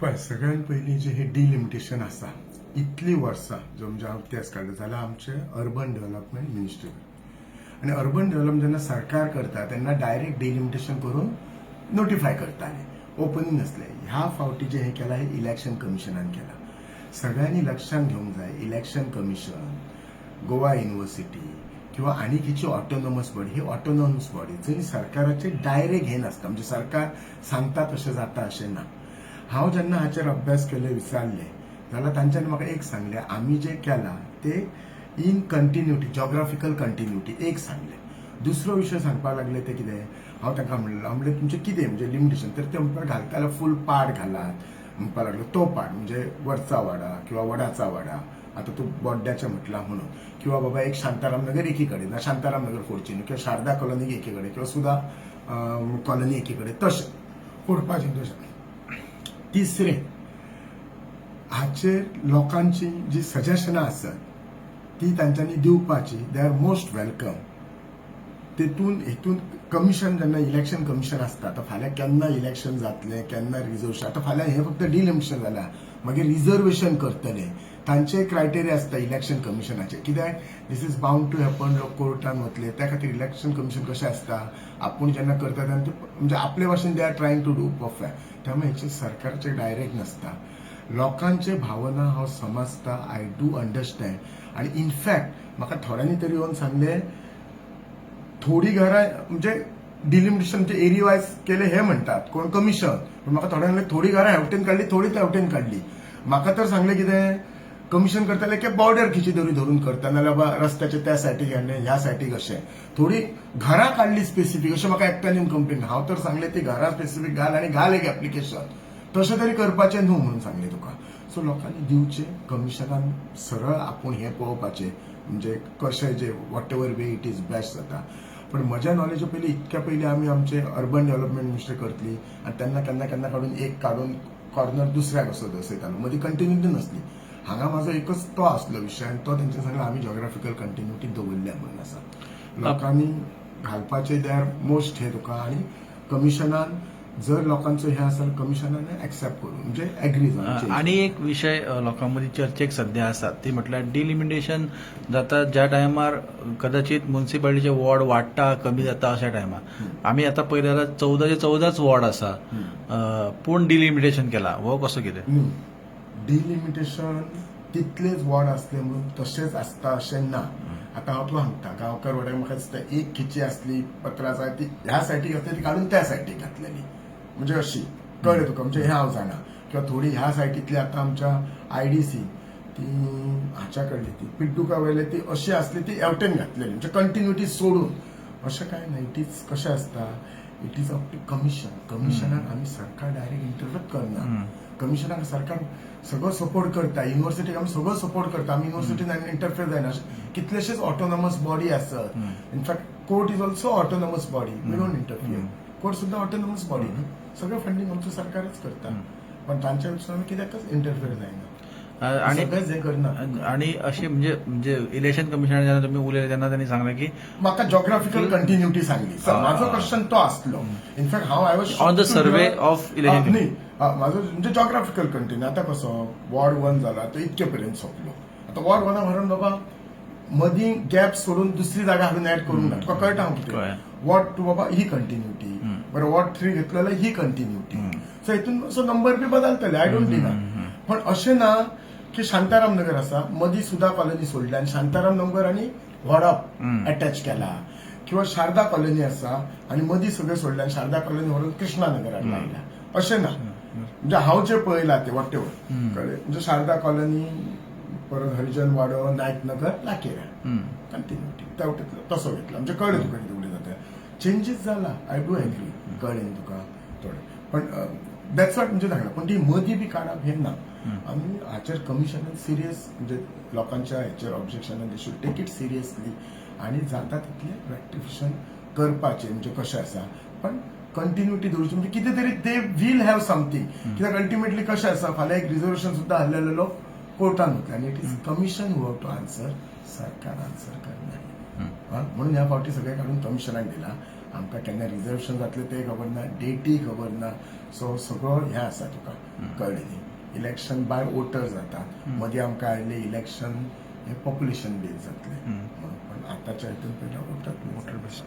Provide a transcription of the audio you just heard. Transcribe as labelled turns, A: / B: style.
A: पळय सगळ्यात पयलीं जे हे डिलिमिटेशन आसा इतली वर्सां जो म्हणजे हांव तेंच काडलें जाल्यार आमचे अर्बन डेव्हलपमेंट मिनिस्ट्री आनी अर्बन डेव्हलपमेंट जेन्ना सरकार करता तेन्ना डायरेक्ट डिलिमिटेशन करून नोटिफाय करताले ओपन नासले. ह्या फावटी जे हे केला हे इलेक्शन कमिशनान केला. सगळ्यांनी लक्षात घेवंक जाय इलेक्शन कमिशन, गोवा युनिव्हर्सिटी किंवा आनी खंयची ऑटोनॉमस बॉडी ही ऑटोनॉमस बॉडी जंय सरकाराचे डायरेक्ट हे नासता म्हणजे सरकार सांगता तशें जाता अशें ना. हांव जेन्ना हाचेर अभ्यास केले विचारले जाल्यार तांच्यांनी म्हाका एक सांगले आमी जे केला ते इन कंटिन्युटी जॉग्राफिकल कंटिन्युटी एक सांगले. दुसरो विशय सांगपाक लागले ते कितें हांव तांकां म्हणलें तुमचें कितें म्हणजे लिमिटेशन तर ते म्हणपाक घालता जाल्यार फूल पाड घालात म्हणपाक लागलो. तो पाड म्हणजे वरचा वाडा किंवा वडाचा वाडा आता तूं बोड्ड्याचें म्हटलां म्हणून किंवा बाबा एक शांताराम नगर एकी कडेन शांताराम नगर फोडची न्हू किंवा शारदा कॉलनी एकी कडेन किंवा सुधा कॉलनी एकी कडेन तशें फोडपाचें तशें. तिसरें हाचेर लोकांची जी सजेशनां आसत ती तांच्यांनी दिवपाची दे आर मोस्ट वेलकम. हेतून कमिशन जेन्ना इलेक्शन कमिशन आसता आतां फाल्यां केन्ना इलेक्शन जातलें केन्ना रिजर्वेशन आतां फाल्यां हें फक्त डिलिमिटेशन जालां मागीर रिजर्वेशन करतले तांचे क्रायटेरिया आसता इलेक्शन कमिशनाचे कित्याक this is bound to happen लोक कोर्टान वतले त्या खातीर इलेक्शन कमिशन कशें आसता आपूण जेन्ना करता तेन्ना म्हणजे आपले भाशेन they are trying to do perfect त्यामुळे हेचे सरकारचे डायरेक्ट नसता. लोकांचे भावना हांव समजता आय डू अंडरस्टँड आणि इनफॅक्ट म्हाका थोड्यांनी तरी येवन सांगले थोडी घरां म्हणजे डिलिमिटेशन म्हणजे एरिया वायज केले हे म्हणतात कोण कमिशन पण म्हाका थोड्यांनी थोडी घरां हेवटेन काडली थोडी तेवटेन काडली. म्हाका तर सांगले कितें कमिशन करताले की बॉर्डर खिची धरून करता नाल्यार बाबा रस्त्याच्या त्या सायटीक हाडलें ह्या सायटीक अशें थोडी घरां काडली स्पेसिफीक अशें म्हाका एकट्यान येवन कंप्लेन. हांव तर सांगले ती घरां स्पेसिफीक घाल आनी घाल एक एप्लिकेशन तशें तरी करपाचें न्हू म्हणून सांगले तुका. सो लोकांनी दिवचे कमिशनान सरळ आपूण हें पळोवपाचें म्हणजे कशें जे what ever way it is best जाता. पण म्हज्या नॉलेजा पयलीं इतक्या पयलीं आमी आमचे अर्बन डेव्हलपमेंट मिनिस्ट्री करतली आनी तेन्ना केन्ना केन्ना काडून कॉर्नर दुसऱ्याक असो दसयतालो मदीं कंटिन्युटी नासली. हांगा म्हाजो एकच तो आसलो विशय आनी तो तेंच्यानी सांगलो आमी जॉग्राफिकल कंटिन्युटी दवरल्या म्हणून आसा. लोकांनी घालपाचें दे आर मोस्ट हे तुका आनी कमिशनान जर लोकांचो हे आसा कमिशनान एक्सेप्ट करून म्हणजे एग्री जावन.
B: आणि एक विषय लोकांमध्ये चर्चेक सध्या आसा ती म्हटल्यार डिलिमिटेशन जाता ज्या टायमार कदाचित म्युनिसिपालिटीचे वॉर्ड वाडटा कमी जाता अशा टायमार आमी आतां पळयल्यार 14 वॉर्ड आसा पूण डिलिमिटेशन केला हो कसो कितें
A: डिलिमिटेशन तितलेच वॉर्ड असले म्हणून तशेंच आसता अशें ना. आतां हांव तुका सांगता गांवकार वाड्याक म्हाका दिसता एक खिची आसली पत्रां जाय ती ह्या सायटीक घातली ती काडून त्या सायटीक घातलेली म्हणजे अशी कळ्ळें तुका म्हणजे हें हांव जाणा किंवा थोडी ह्या सायटीतली आतां आमच्या आयडीसी ती हाच्या कडली ती पिड्डुका वयले ती अशी आसली ती एवटेन घातलेली म्हणजे कंटिन्युटी सोडून अशें कांय ना. इट इज कशें आसता इट इज अप टू कमिशनाक आमी सरकार डायरेक्ट इंटरफेर करना. कमिशनाक सरकार सगळो सपोर्ट करता युनिव्हर्सिटीक आमी सगळो सपोर्ट करता आमी युनिव्हर्सिटीन इंटरफेर जायना. कितलेशेच ऑटोनॉमस बॉडी आसत in fact court is also autonomous body we don't interfere. Court सुद्धा ऑटोनॉमस बॉडी न्ही सगळं फंडिंग आमचं सरकारच करता पण तांच्या विशयान आमी कित्याकच इंटरफियर जायना
B: आणि अशी म्हणजे इलेक्शन कमिशनर जेन्ना तुम्ही उलयले तेन्ना त्यांनी सांगले की
A: म्हाका जॉग्राफिकल कंटिन्युटी सांगली. माझो क्वेश्चन तो आसलो इनफॅक्ट हांव I was
B: on the survey of election
A: न्ही म्हाजो म्हणजे जॉग्राफिकल कंटिन्यू आतां कसो वॉर्ड 1 जाला तो इतके पर्यंत सोंपलो. आतां वॉर्ड 1 व्हरून बाबा मदीं गॅप सोडून दुसरी जागा हाडून ऍड करूंक ना तुका कळटा हांव कितें वॉर्ड 2 बाबा ही कंटिन्युटी बरं वॉर्ड 3 घेतलो जाल्यार ही कंटिन्युटी सो हितून असो नंबर बी बदलतले आय डोंट डिनाय. पण अशें ना की शांताराम नगर आसा मदीं सुधा कॉलनी सोडली आनी शांताराम नगर आनी व्हडप अटॅच केला किंवा शारदा कॉलनी आसा आनी मदीं सगळें सोडलें आनी शारदा कॉलनी व्हरून कृष्णा नगराक लायला अशें ना. म्हणजे हांव जें पळयलां तें वॉटेवर कळ्ळें म्हणजे शारदा कॉलनी परत हरिजन वाडो नायक नगर लाकेरा कंटिन्युटी तसो घेतला म्हणजे कळ्ळें तुका कितें उलयता तें चेंजीस जाला आय डू एग्री कळ्ळें तुका थोडें पण दॅट्स वॉट म्हणजे सांगला पण ती मदीं बी काडप हें ना. आमी हाचेर कमिशनान सिरियस म्हणजे लोकांच्या हेचेर ऑब्जेक्शनान they should take it seriously आनी जाता तितलें रेक्टिफिकेशन करपाचें म्हणजे कशें आसा पण कंटिन्युटी दवरची म्हणजे कितें तरी दे वील हॅव समथींग कित्याक अल्टिमेटली कशें आसा फाल्यां एक रिजर्वेशन सुद्दां आहलेले लोक कोर्टान वतले आनी it is commission who have to answer सरकार आन्सर करना म्हणून ह्या फावटी सगळे काडून कमिशनाक दिला आमकां केन्ना रिजर्वेशन जातलें तें खबर ना, डेटी खबर ना. सो सगळं हें आसा तुका कळ्ळें न्ही. इलेक्शन बाय वोटर जाता. मदीं आमकां आयिल्लें इलेक्शन हें पॉप्युलेशन बेज जातलें. पण आतांच्या हितून पयलें वोटर बेज.